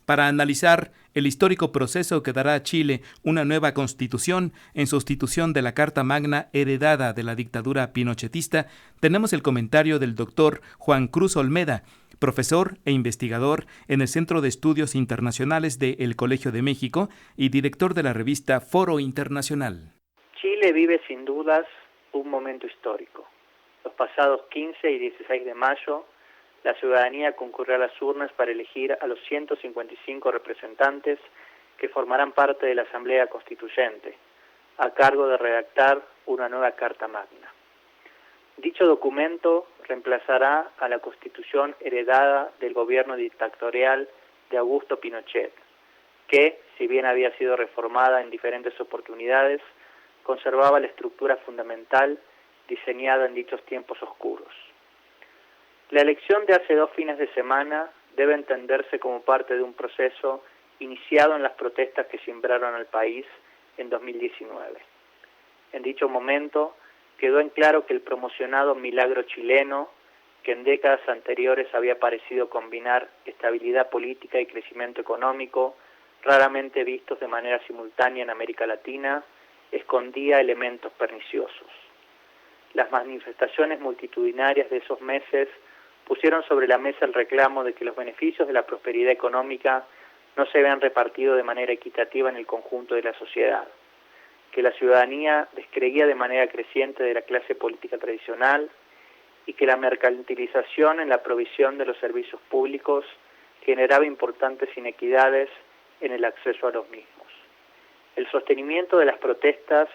para analizar el histórico proceso que dará a Chile una nueva constitución en sustitución de la Carta Magna heredada de la dictadura pinochetista, tenemos el comentario del doctor Juan Cruz Olmeda, profesor e investigador en el Centro de Estudios Internacionales de El Colegio de México y director de la revista Foro Internacional. Chile vive sin dudas un momento histórico. Los pasados 15 y 16 de mayo, la ciudadanía concurrió a las urnas para elegir a los 155 representantes que formarán parte de la Asamblea Constituyente, a cargo de redactar una nueva Carta Magna. Dicho documento reemplazará a la Constitución heredada del gobierno dictatorial de Augusto Pinochet, que, si bien había sido reformada en diferentes oportunidades, conservaba la estructura fundamental diseñada en dichos tiempos oscuros. La elección de hace 2 fines de semana debe entenderse como parte de un proceso iniciado en las protestas que cimbraron al país en 2019. En dicho momento quedó en claro que el promocionado milagro chileno, que en décadas anteriores había parecido combinar estabilidad política y crecimiento económico, raramente vistos de manera simultánea en América Latina, escondía elementos perniciosos. Las manifestaciones multitudinarias de esos meses pusieron sobre la mesa el reclamo de que los beneficios de la prosperidad económica no se vean repartidos de manera equitativa en el conjunto de la sociedad, que la ciudadanía descreía de manera creciente de la clase política tradicional y que la mercantilización en la provisión de los servicios públicos generaba importantes inequidades en el acceso a los mismos. El sostenimiento de las protestas,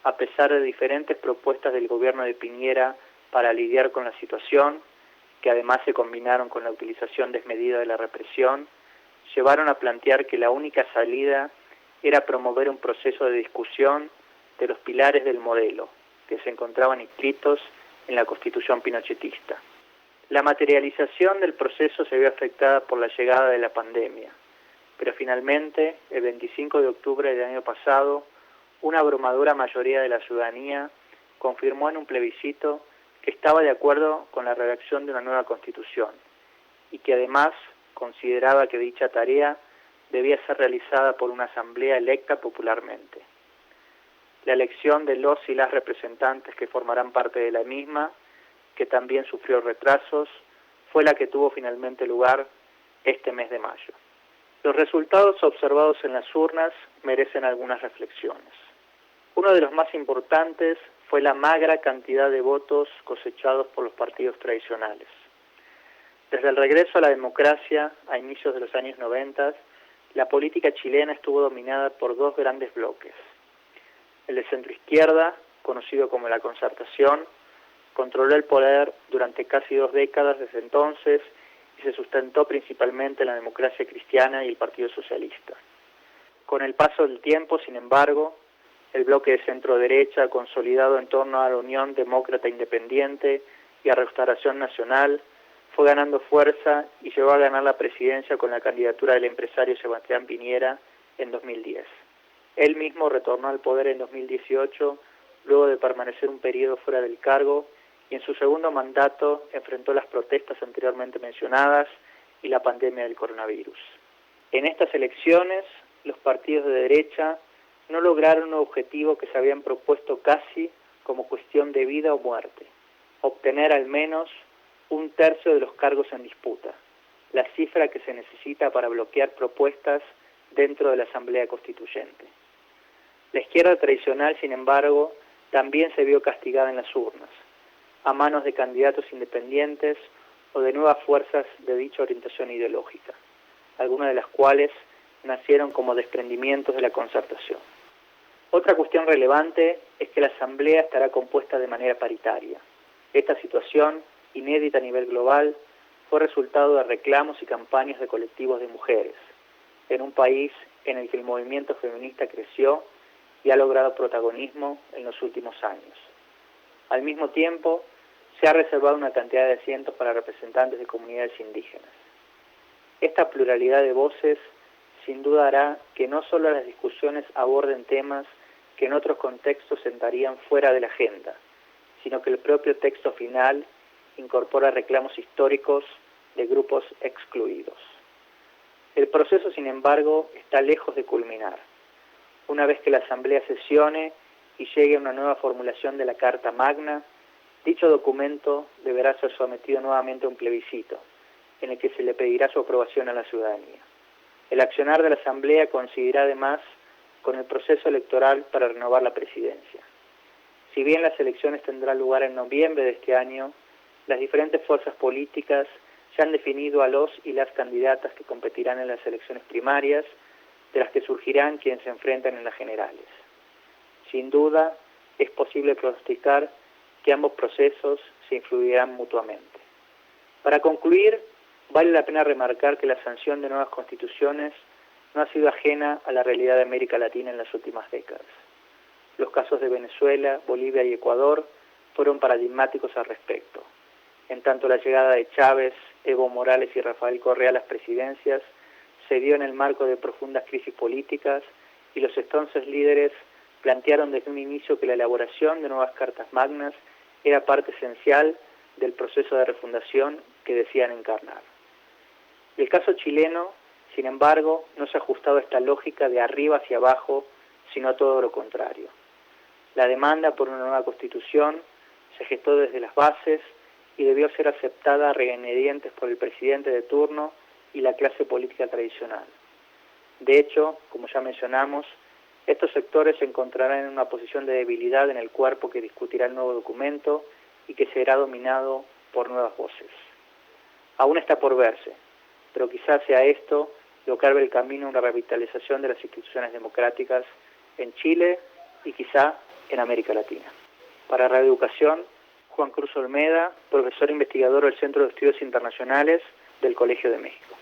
a pesar de diferentes propuestas del gobierno de Piñera para lidiar con la situación, que además se combinaron con la utilización desmedida de la represión, llevaron a plantear que la única salida era promover un proceso de discusión de los pilares del modelo, que se encontraban inscritos en la Constitución pinochetista. La materialización del proceso se vio afectada por la llegada de la pandemia, pero finalmente, el 25 de octubre del año pasado, una abrumadora mayoría de la ciudadanía confirmó en un plebiscito que estaba de acuerdo con la redacción de una nueva Constitución y que además consideraba que dicha tarea debía ser realizada por una asamblea electa popularmente. La elección de los y las representantes que formarán parte de la misma, que también sufrió retrasos, fue la que tuvo finalmente lugar este mes de mayo. Los resultados observados en las urnas merecen algunas reflexiones. Uno de los más importantes fue la magra cantidad de votos cosechados por los partidos tradicionales. Desde el regreso a la democracia a inicios de los años 90, la política chilena estuvo dominada por 2 grandes bloques. El de centroizquierda, conocido como la Concertación, controló el poder durante casi 2 décadas desde entonces y se sustentó principalmente en la Democracia Cristiana y el Partido Socialista. Con el paso del tiempo, sin embargo, el bloque de centro-derecha, consolidado en torno a la Unión Demócrata Independiente y a Restauración Nacional, fue ganando fuerza y llegó a ganar la presidencia con la candidatura del empresario Sebastián Piñera en 2010. Él mismo retornó al poder en 2018, luego de permanecer un periodo fuera del cargo, y en su segundo mandato enfrentó las protestas anteriormente mencionadas y la pandemia del coronavirus. En estas elecciones, los partidos de derecha no lograron un objetivo que se habían propuesto casi como cuestión de vida o muerte: obtener al menos 1/3 de los cargos en disputa, la cifra que se necesita para bloquear propuestas dentro de la Asamblea Constituyente. La izquierda tradicional, sin embargo, también se vio castigada en las urnas, a manos de candidatos independientes o de nuevas fuerzas de dicha orientación ideológica, algunas de las cuales nacieron como desprendimientos de la Concertación. Otra cuestión relevante es que la Asamblea estará compuesta de manera paritaria. Esta situación, inédita a nivel global, fue resultado de reclamos y campañas de colectivos de mujeres, en un país en el que el movimiento feminista creció y ha logrado protagonismo en los últimos años. Al mismo tiempo, se ha reservado una cantidad de asientos para representantes de comunidades indígenas. Esta pluralidad de voces sin duda hará que no solo las discusiones aborden temas que en otros contextos sentarían fuera de la agenda, sino que el propio texto final incorpora reclamos históricos de grupos excluidos. El proceso, sin embargo, está lejos de culminar. Una vez que la Asamblea sesione y llegue a una nueva formulación de la Carta Magna, dicho documento deberá ser sometido nuevamente a un plebiscito, en el que se le pedirá su aprobación a la ciudadanía. El accionar de la Asamblea coincidirá además con el proceso electoral para renovar la presidencia. Si bien las elecciones tendrán lugar en noviembre de este año, las diferentes fuerzas políticas ya han definido a los y las candidatas que competirán en las elecciones primarias, de las que surgirán quienes se enfrentan en las generales. Sin duda, es posible pronosticar que ambos procesos se influirán mutuamente. Para concluir, vale la pena remarcar que la sanción de nuevas constituciones no ha sido ajena a la realidad de América Latina en las últimas décadas. Los casos de Venezuela, Bolivia y Ecuador fueron paradigmáticos al respecto. En tanto, la llegada de Chávez, Evo Morales y Rafael Correa a las presidencias se dio en el marco de profundas crisis políticas y los entonces líderes plantearon desde un inicio que la elaboración de nuevas cartas magnas era parte esencial del proceso de refundación que decían encarnar. El caso chileno, sin embargo, no se ha ajustado a esta lógica de arriba hacia abajo, sino todo lo contrario. La demanda por una nueva constitución se gestó desde las bases y debió ser aceptada a regañadientes por el presidente de turno y la clase política tradicional. De hecho, como ya mencionamos, estos sectores se encontrarán en una posición de debilidad en el cuerpo que discutirá el nuevo documento y que será dominado por nuevas voces. Aún está por verse, pero quizás sea esto lo que abre el camino a una revitalización de las instituciones democráticas en Chile y quizá en América Latina. Para Radio Educación, Juan Cruz Olmeda, profesor investigador del Centro de Estudios Internacionales del Colegio de México.